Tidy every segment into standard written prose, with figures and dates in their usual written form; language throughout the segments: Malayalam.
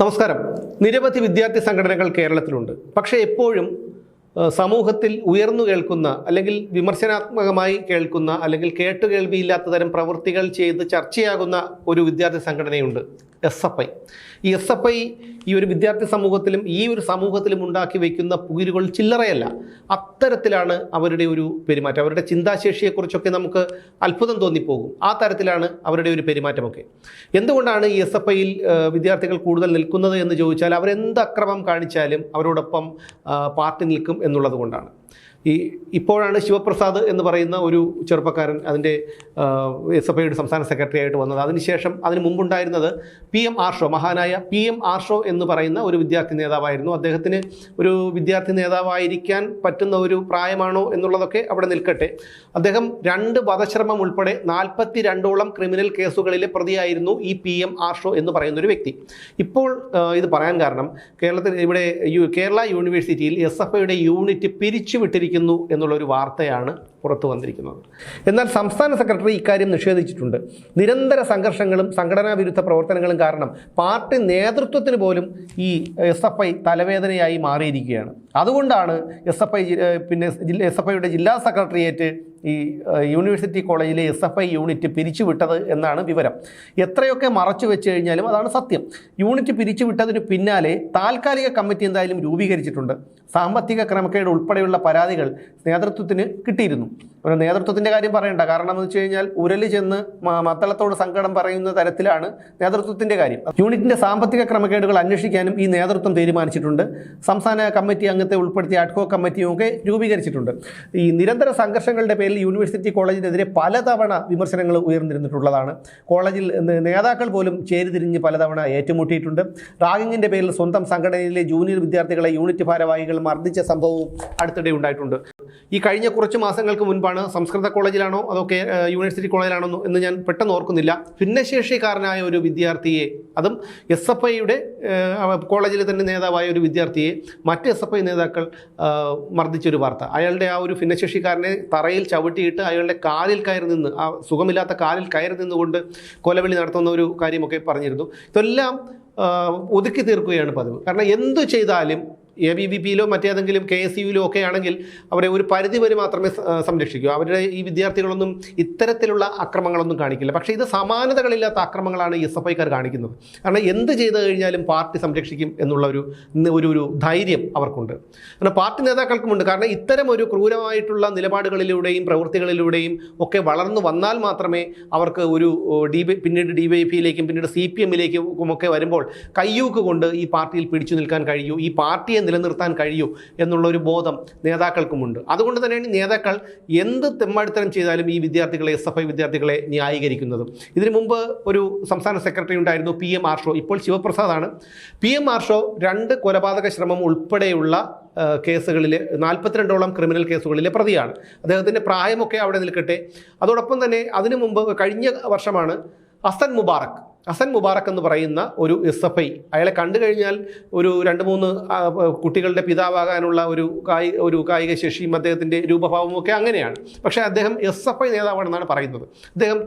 നമസ്കാരം. നിരവധി വിദ്യാർത്ഥി സംഘടനകൾ കേരളത്തിലുണ്ട്. പക്ഷേ എപ്പോഴും സമൂഹത്തിൽ ഉയർന്നു കേൾക്കുന്ന അല്ലെങ്കിൽ വിമർശനാത്മകമായി കേൾക്കുന്ന അല്ലെങ്കിൽ കേട്ടുകേൾവിയില്ലാത്ത തരം പ്രവൃത്തികൾ ചെയ്ത് ചർച്ചയാകുന്ന ഒരു വിദ്യാർത്ഥി സംഘടനയുണ്ട്, SFI. ഈ SFI ഈ ഒരു വിദ്യാർത്ഥി സമൂഹത്തിലും ഈ ഒരു സമൂഹത്തിലും ഉണ്ടാക്കി വയ്ക്കുന്ന പുകിലുകൾ ചില്ലറയല്ല. അത്തരത്തിലാണ് അവരുടെ ഒരു പെരുമാറ്റം. അവരുടെ ചിന്താശേഷിയെക്കുറിച്ചൊക്കെ നമുക്ക് അത്ഭുതം തോന്നിപ്പോകും. ആ തരത്തിലാണ് അവരുടെ ഒരു പെരുമാറ്റമൊക്കെ. എന്തുകൊണ്ടാണ് ഈ SFIയിൽ വിദ്യാർത്ഥികൾ കൂടുതൽ നിൽക്കുന്നത് എന്ന് ചോദിച്ചാൽ, അവരെന്ത് അക്രമം കാണിച്ചാലും അവരോടൊപ്പം പാർട്ടി നിൽക്കും എന്നുള്ളത് കൊണ്ടാണ്. ഇപ്പോഴാണ് ശിവപ്രസാദ് എന്ന് പറയുന്ന ഒരു ചെറുപ്പക്കാരൻ അതിൻ്റെ SFIയുടെ സംസ്ഥാന സെക്രട്ടറി ആയിട്ട് വന്നത്. അതിനുശേഷം അതിന് മുമ്പുണ്ടായിരുന്നത് PM ആർഷോ, മഹാനായ PM ആർഷോ എന്ന് പറയുന്ന ഒരു വിദ്യാർത്ഥി നേതാവായിരുന്നു. അദ്ദേഹത്തിന് ഒരു വിദ്യാർത്ഥി നേതാവായിരിക്കാൻ പറ്റുന്ന ഒരു പ്രായമാണോ എന്നുള്ളതൊക്കെ അവിടെ നിൽക്കട്ടെ. അദ്ദേഹം 2 വധശ്രമം ഉൾപ്പെടെ 42ഓളം ക്രിമിനൽ കേസുകളിലെ പ്രതിയായിരുന്നു ഈ PM ആർഷോ എന്ന് പറയുന്ന ഒരു വ്യക്തി. ഇപ്പോൾ ഇത് പറയാൻ കാരണം, കേരളത്തിൽ ഇവിടെ കേരള യൂണിവേഴ്സിറ്റിയിൽ SFIയുടെ യൂണിറ്റ് പിരിച്ചുവിട്ടിരിക്കുന്നു എന്നുള്ളൊരു വാർത്തയാണ് പുറത്തു വന്നിരിക്കുന്നത്. എന്നാൽ സംസ്ഥാന സെക്രട്ടറി ഇക്കാര്യം നിഷേധിച്ചിട്ടുണ്ട്. നിരന്തര സംഘർഷങ്ങളും സംഘടനാ വിരുദ്ധ പ്രവർത്തനങ്ങളും കാരണം പാർട്ടി നേതൃത്വത്തിന് പോലും ഈ SFI തലവേദനയായി മാറിയിരിക്കുകയാണ്. അതുകൊണ്ടാണ് SFIയുടെ ജില്ലാ സെക്രട്ടേറിയറ്റ് ഈ യൂണിവേഴ്സിറ്റി കോളേജിലെ SFI യൂണിറ്റ് പിരിച്ചുവിട്ടത് എന്നാണ് വിവരം. എത്രയൊക്കെ മറച്ചു വെച്ച് കഴിഞ്ഞാലും അതാണ് സത്യം. യൂണിറ്റ് പിരിച്ചുവിട്ടതിന് പിന്നാലെ താൽക്കാലിക കമ്മിറ്റി എന്തായാലും രൂപീകരിച്ചിട്ടുണ്ട്. സാമ്പത്തിക ക്രമക്കേട് ഉൾപ്പെടെയുള്ള പരാതികൾ നേതൃത്വത്തിന് കിട്ടിയിരുന്നു. നേതൃത്വത്തിൻ്റെ കാര്യം പറയണ്ട, കാരണം എന്ന് വെച്ച് കഴിഞ്ഞാൽ ഉരല് ചെന്ന് മത്തളത്തോട് സങ്കടം പറയുന്ന തരത്തിലാണ് നേതൃത്വത്തിൻ്റെ കാര്യം. യൂണിറ്റിൻ്റെ സാമ്പത്തിക ക്രമക്കേടുകൾ അന്വേഷിക്കാനും ഈ നേതൃത്വം തീരുമാനിച്ചിട്ടുണ്ട്. സംസ്ഥാന കമ്മിറ്റി അംഗത്തെ ഉൾപ്പെടുത്തിയ അഡ്ഹോക് കമ്മിറ്റിയും ഒക്കെ രൂപീകരിച്ചിട്ടുണ്ട്. ഈ നിരന്തര സംഘർഷങ്ങളുടെ പേരിൽ യൂണിവേഴ്സിറ്റി കോളേജിനെതിരെ പലതവണ വിമർശനങ്ങൾ ഉയർന്നിരുന്നിട്ടുള്ളതാണ്. കോളേജിൽ നേതാക്കൾ പോലും ചേരിതിരിഞ്ഞ് പലതവണ ഏറ്റുമുട്ടിയിട്ടുണ്ട്. റാഗിങ്ങിൻ്റെ പേരിൽ സ്വന്തം സംഘടനയിലെ ജൂനിയർ വിദ്യാർത്ഥികളെ യൂണിറ്റ് ഭാരവാഹികൾ മർദ്ദിച്ച സംഭവവും അടുത്തിടെ ഉണ്ടായിട്ടുണ്ട്. ഈ കഴിഞ്ഞ കുറച്ച് മാസങ്ങൾക്ക് മുൻപാണ്, സംസ്കൃത കോളേജിലാണോ അതോ യൂണിവേഴ്സിറ്റി കോളേജിലാണോ എന്ന് ഞാൻ പെട്ടെന്ന് ഓർക്കുന്നില്ല, ഭിന്നശേഷിക്കാരനായ ഒരു വിദ്യാർത്ഥിയെ, അതും SFIയുടെ കോളേജിലെ തന്നെ നേതാവായ ഒരു വിദ്യാർത്ഥിയെ മറ്റ് SFI നേതാക്കൾ മർദ്ദിച്ചൊരു വാർത്ത. അയാളുടെ ആ ഒരു ഭിന്നശേഷിക്കാരനെ തറയിൽ ചവിട്ടിയിട്ട് അയാളുടെ കാലിൽ കയറി നിന്ന്, ആ സുഖമില്ലാത്ത കാലിൽ കയറി നിന്നുകൊണ്ട് കൊലവിളി നടത്തുന്ന ഒരു കാര്യമൊക്കെ പറഞ്ഞിരുന്നു. ഇതെല്ലാം ഒതുക്കി തീർക്കുകയാണ് പതിവ്. കാരണം എന്തു ചെയ്താലും ABVPയിലോ മറ്റേതെങ്കിലും KSUവിലോ ഒക്കെ ആണെങ്കിൽ അവരെ ഒരു പരിധി വരെ മാത്രമേ സംരക്ഷിക്കൂ. അവരുടെ ഈ വിദ്യാർത്ഥികളൊന്നും ഇത്തരത്തിലുള്ള അക്രമങ്ങളൊന്നും കാണിക്കില്ല. പക്ഷേ ഇത് സമാനതകളില്ലാത്ത അക്രമങ്ങളാണ് SFIക്കാർ കാണിക്കുന്നത്. കാരണം എന്ത് ചെയ്തു കഴിഞ്ഞാലും പാർട്ടി സംരക്ഷിക്കും എന്നുള്ള ഒരു ധൈര്യം അവർക്കുണ്ട്. കാരണം പാർട്ടി നേതാക്കൾക്കുമുണ്ട്. കാരണം ഇത്തരം ഒരു ക്രൂരമായിട്ടുള്ള നിലപാടുകളിലൂടെയും പ്രവൃത്തികളിലൂടെയും ഒക്കെ വളർന്നു വന്നാൽ മാത്രമേ അവർക്ക് ഒരു പിന്നീട് DYFയിലേക്കും പിന്നീട് CPMലേക്കും ഒക്കെ വരുമ്പോൾ കയ്യൂക്ക് കൊണ്ട് ഈ പാർട്ടിയിൽ പിടിച്ചു നിൽക്കാൻ കഴിയൂ, ഈ പാർട്ടിയെ നിലനിർത്താൻ കഴിയൂ എന്നുള്ളൊരു ബോധം നേതാക്കൾക്കുമുണ്ട്. അതുകൊണ്ട് തന്നെയാണ് നേതാക്കൾ എന്ത് തെമ്മാടിത്തരം ചെയ്താലും ഈ വിദ്യാർത്ഥികളെ, SFI വിദ്യാർത്ഥികളെ ന്യായീകരിക്കുന്നത്. ഇതിനു മുമ്പ് ഒരു സംസ്ഥാന സെക്രട്ടറി ഉണ്ടായിരുന്നു, PM ആർഷോ. ഇപ്പോൾ ശിവപ്രസാദാണ്. PM ആർഷോ 2 കൊലപാതക ശ്രമം ഉൾപ്പെടെയുള്ള കേസുകളിലെ 42ഓളം ക്രിമിനൽ കേസുകളിലെ പ്രതിയാണ്. അദ്ദേഹത്തിൻ്റെ പ്രായമൊക്കെ അവിടെ നിൽക്കട്ടെ. അതോടൊപ്പം തന്നെ അതിനു മുമ്പ് കഴിഞ്ഞ വർഷമാണ് ഹസൻ മുബാറക്ക് എന്ന് പറയുന്ന ഒരു SFI, അയാളെ കണ്ടു കഴിഞ്ഞാൽ ഒരു 2-3 കുട്ടികളുടെ പിതാവാകാനുള്ള ഒരു കായിക ശേഷിയും അദ്ദേഹത്തിൻ്റെ രൂപഭാവവും ഒക്കെ അങ്ങനെയാണ്. പക്ഷേ അദ്ദേഹം SFI നേതാവാണെന്നാണ് പറയുന്നത്. അദ്ദേഹം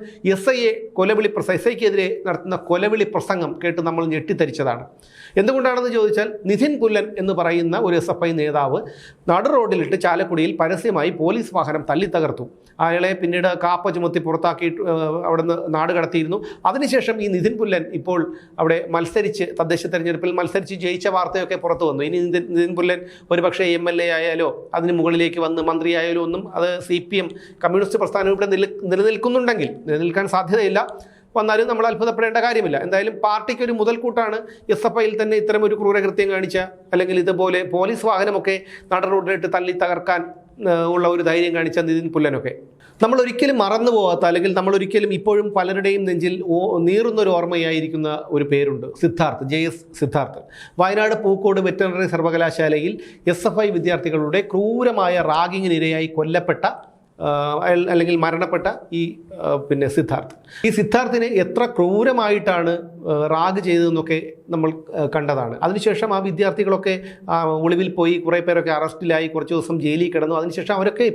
SIക്കെതിരെ നടത്തുന്ന കൊലവിളി പ്രസംഗം കേട്ട് നമ്മൾ ഞെട്ടിത്തരിച്ചതാണ്. എന്തുകൊണ്ടാണെന്ന് ചോദിച്ചാൽ, നിധിൻ പുല്ലൻ എന്ന് പറയുന്ന ഒരു SFI നേതാവ് നടു റോഡിലിട്ട് ചാലക്കുടിയിൽ പരസ്യമായി പോലീസ് വാഹനം തല്ലി തകർത്തു. അയാളെ പിന്നീട് കാപ്പ ചുമത്തി പുറത്താക്കി അവിടുന്ന് നാട് കടത്തിയിരുന്നു. അതിനുശേഷം ഈ നിധിൻ പുല്ലൻ ഇപ്പോൾ അവിടെ തദ്ദേശ തെരഞ്ഞെടുപ്പിൽ മത്സരിച്ച് ജയിച്ച വാർത്തയൊക്കെ പുറത്തു വന്നു. ഇനി നിധിൻ പുല്ലൻ ഒരുപക്ഷെ MLA ആയാലോ അതിന് മുകളിലേക്ക് വന്ന് മന്ത്രിയായാലോ ഒന്നും അത് CPM കമ്മ്യൂണിസ്റ്റ് പ്രസ്ഥാനം ഇവിടെ നിലനിൽക്കുന്നുണ്ടെങ്കിൽ, നിലനിൽക്കാൻ സാധ്യതയില്ല, വന്നാലും നമ്മൾ അത്ഭുതപ്പെടേണ്ട കാര്യമില്ല. എന്തായാലും പാർട്ടിക്ക് ഒരു മുതൽക്കൂട്ടാണ് SFIയിൽ തന്നെ ഇത്തരം ഒരു ക്രൂരകൃത്യം കാണിച്ച, അല്ലെങ്കിൽ ഇതുപോലെ പോലീസ് വാഹനമൊക്കെ നട റോഡിലിട്ട് തല്ലി തകർക്കാൻ ഉള്ള ഒരു ധൈര്യം കാണിച്ച നിതിൻ പുല്ലനൊക്കെ. നമ്മളൊരിക്കലും മറന്നു പോകാത്ത, അല്ലെങ്കിൽ നമ്മളൊരിക്കലും ഇപ്പോഴും പലരുടെയും നെഞ്ചിൽ നീറുന്നൊരു ഓർമ്മയായിരിക്കുന്ന ഒരു പേരുണ്ട്, JS സിദ്ധാർത്ഥ്. വയനാട് പൂക്കോട് വെറ്ററിനറി സർവകലാശാലയിൽ SFI വിദ്യാർത്ഥികളുടെ ക്രൂരമായ റാഗിങ്ങിനിരയായി കൊല്ലപ്പെട്ട അല്ലെങ്കിൽ മരണപ്പെട്ട ഈ സിദ്ധാർത്ഥ്. ഈ സിദ്ധാർത്ഥിനെ എത്ര ക്രൂരമായിട്ടാണ് റാഗ് ചെയ്തതെന്നൊക്കെ നമ്മൾ കണ്ടതാണ്. അതിനുശേഷം ആ വിദ്യാർത്ഥികളൊക്കെ ഒളിവിൽ പോയി, കുറേ പേരൊക്കെ അറസ്റ്റിലായി, കുറച്ച് ദിവസം ജയിലിൽ കിടന്നു. അതിനുശേഷം അവരൊക്കെ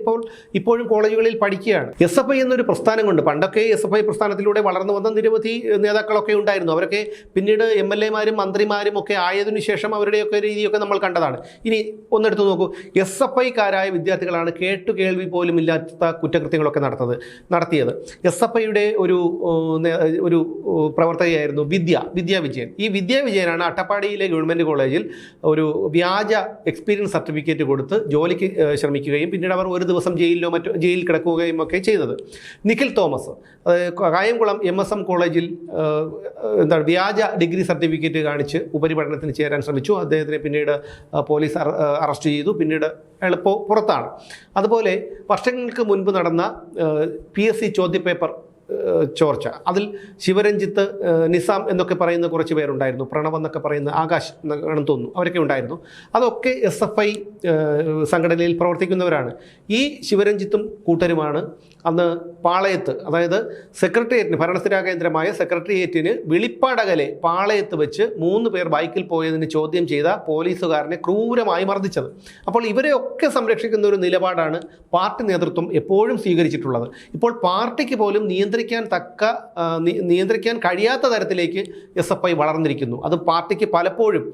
ഇപ്പോഴും കോളേജുകളിൽ പഠിക്കുകയാണ്. SFI എന്നൊരു പ്രസ്ഥാനം കൊണ്ട് പണ്ടൊക്കെ SFI പ്രസ്ഥാനത്തിലൂടെ വളർന്നു വന്ന നിരവധി നേതാക്കളൊക്കെ ഉണ്ടായിരുന്നു. അവരൊക്കെ പിന്നീട് MLA മാരും മന്ത്രിമാരും ഒക്കെ ആയതിനു ശേഷം അവരുടെയൊക്കെ രീതിയൊക്കെ നമ്മൾ കണ്ടതാണ്. ഇനി ഒന്നെടുത്ത് നോക്കൂ, SFIക്കാരായ വിദ്യാർത്ഥികളാണ് കേട്ടുകേൾവി പോലും ഇല്ലാത്ത കുറ്റകൃത്യങ്ങളൊക്കെ നടത്തിയത്. SFIയുടെ ഒരു പ്രവർത്തകയായിരുന്നു വിദ്യാ വിജയൻ. ഈ വിദ്യാ വിജയനാണ് അട്ടപ്പാടിയിലെ ഗവൺമെൻറ് കോളേജിൽ ഒരു വ്യാജ എക്സ്പീരിയൻസ് സർട്ടിഫിക്കറ്റ് കൊടുത്ത് ജോലിക്ക് ശ്രമിക്കുകയും പിന്നീട് അവർ ഒരു ദിവസം ജയിലിൽ കിടക്കുകയും ഒക്കെ ചെയ്തത്. നിഖിൽ തോമസ് കായംകുളം MSM കോളേജിൽ വ്യാജ ഡിഗ്രി സർട്ടിഫിക്കറ്റ് കാണിച്ച് ഉപരിപഠനത്തിന് ചേരാൻ ശ്രമിച്ചു. അദ്ദേഹത്തിനെ പിന്നീട് പോലീസ് അറസ്റ്റ് ചെയ്തു. പിന്നീട് അയാൾ പുറത്താണ്. അതുപോലെ വർഷങ്ങൾക്ക് മുൻപ് നടന്ന PSC ചോദ്യപേപ്പർ ചോർച്ച, അതിൽ ശിവരഞ്ജിത്ത്, നിസാം എന്നൊക്കെ പറയുന്ന കുറച്ച് പേരുണ്ടായിരുന്നു. പ്രണവ് എന്നൊക്കെ പറയുന്ന ആകാശ് ആണെന്ന് തോന്നുന്നു, അവരൊക്കെ ഉണ്ടായിരുന്നു. അതൊക്കെ SFI സംഘടനയിൽ പ്രവർത്തിക്കുന്നവരാണ്. ഈ ശിവരഞ്ജിത്തും കൂട്ടരുമാണ് അന്ന് പാളയത്ത്, അതായത് സെക്രട്ടേറിയറ്റിന്, ഭരണസ്ഥിരാ കേന്ദ്രമായ സെക്രട്ടേറിയറ്റിന് വെളിപ്പാടകലെ പാളയത്ത് വെച്ച് 3 പേർ ബൈക്കിൽ പോയതിന് ചോദ്യം ചെയ്ത പോലീസുകാരനെ ക്രൂരമായി മർദ്ദിച്ചത്. അപ്പോൾ ഇവരെയൊക്കെ സംരക്ഷിക്കുന്ന ഒരു നിലപാടാണ് പാർട്ടി നേതൃത്വം എപ്പോഴും സ്വീകരിച്ചിട്ടുള്ളത്. ഇപ്പോൾ പാർട്ടിക്ക് പോലും നിയന്ത്രിക്കാൻ കഴിയാത്ത തരത്തിലേക്ക് SFI വളർന്നിരിക്കുന്നു. അത് പാർട്ടിക്ക് പലപ്പോഴും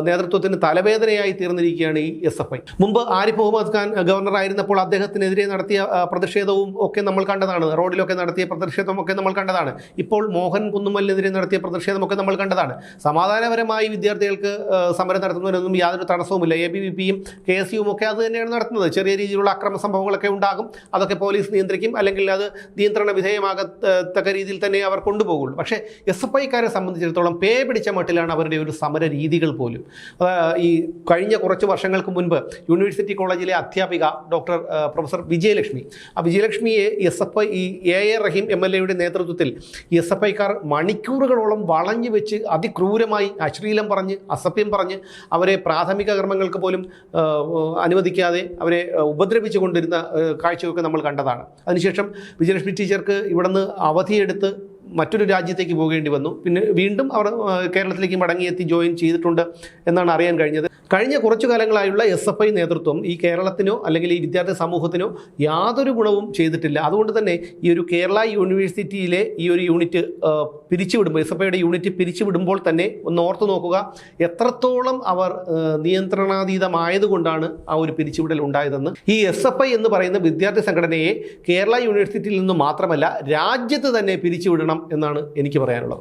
നേതൃത്വത്തിന് തലവേദനയായി തീർന്നിരിക്കുകയാണ് ഈ SFI. മുമ്പ് ആരിഫ് മുഹമ്മദ് ഖാൻ ഗവർണറായിരുന്നപ്പോൾ അദ്ദേഹത്തിനെതിരെ നടത്തിയ പ്രതിഷേധവും ഒക്കെ നമ്മൾ കണ്ടതാണ്. റോഡിലൊക്കെ നടത്തിയ പ്രതിഷേധമൊക്കെ നമ്മൾ കണ്ടതാണ്. ഇപ്പോൾ മോഹൻ കുന്നുമലിനെതിരെ നടത്തിയ പ്രതിഷേധമൊക്കെ നമ്മൾ കണ്ടതാണ്. സമാധാനപരമായി വിദ്യാർത്ഥികൾക്ക് സമരം നടത്തുന്നതിനൊന്നും യാതൊരു തടസ്സവുമില്ല. ABVPയും KSUവും ഒക്കെ അത് തന്നെയാണ് നടത്തുന്നത്. ചെറിയ രീതിയിലുള്ള അക്രമ സംഭവങ്ങളൊക്കെ ഉണ്ടാകും, അതൊക്കെ പോലീസ് നിയന്ത്രിക്കും, അല്ലെങ്കിൽ അത് നിയന്ത്രണ വിധേയമാകത്തക്ക രീതിയിൽ തന്നെ അവർ കൊണ്ടുപോകുള്ളൂ. പക്ഷേ SFIക്കാരെ സംബന്ധിച്ചിടത്തോളം പേ പിടിച്ച മട്ടിലാണ് അവരുടെ ഒരു സമര രീതികൾ പോലും. ഈ കഴിഞ്ഞ കുറച്ച് വർഷങ്ങൾക്ക് മുൻപ് യൂണിവേഴ്സിറ്റി കോളേജിലെ അധ്യാപിക പ്രൊഫസർ വിജയലക്ഷ്മി, ആ വിജയലക്ഷ്മിയെ SFI A.A. റഹീം MLAയുടെ നേതൃത്വത്തിൽ SFIക്കാർ മണിക്കൂറുകളോളം വളഞ്ഞു വെച്ച് അതിക്രൂരമായി അശ്ലീലം പറഞ്ഞ്, അസഭ്യം പറഞ്ഞ്, അവരെ പ്രാഥമിക കർമ്മങ്ങൾക്ക് പോലും അനുവദിക്കാതെ അവരെ ഉപദ്രവിച്ചു കൊണ്ടിരുന്ന കാഴ്ചയൊക്കെ നമ്മൾ കണ്ടതാണ്. അതിനുശേഷം വിജയലക്ഷ്മി ടീച്ചർക്ക് ഇവിടുന്ന് അവധിയെടുത്ത് മറ്റൊരു രാജ്യത്തേക്ക് പോകേണ്ടി വന്നു. പിന്നെ വീണ്ടും അവർ കേരളത്തിലേക്ക് മടങ്ങിയെത്തി ജോയിൻ ചെയ്തിട്ടുണ്ട് എന്നാണ് അറിയാൻ കഴിഞ്ഞത്. കഴിഞ്ഞ കുറച്ചു കാലങ്ങളായുള്ള SFI നേതൃത്വം ഈ കേരളത്തിനോ അല്ലെങ്കിൽ ഈ വിദ്യാർത്ഥി സമൂഹത്തിനോ യാതൊരു ഗുണവും ചെയ്തിട്ടില്ല. അതുകൊണ്ട് തന്നെ ഈ ഒരു കേരള യൂണിവേഴ്സിറ്റിയിലെ ഈ ഒരു യൂണിറ്റ് പിരിച്ചുവിടുമ്പോൾ, SFIയുടെ യൂണിറ്റ് പിരിച്ചുവിടുമ്പോൾ തന്നെ ഒന്ന് ഓർത്തു നോക്കുക, എത്രത്തോളം അവർ നിയന്ത്രണാതീതമായതുകൊണ്ടാണ് ആ ഒരു പിരിച്ചുവിടൽ ഉണ്ടായതെന്ന്. ഈ SFI എന്ന് പറയുന്ന വിദ്യാർത്ഥി സംഘടനയെ കേരള യൂണിവേഴ്സിറ്റിയിൽ നിന്ന് മാത്രമല്ല രാജ്യത്ത് തന്നെ പിരിച്ചുവിടണം എന്നാണ് എനിക്ക് പറയാനുള്ളത്.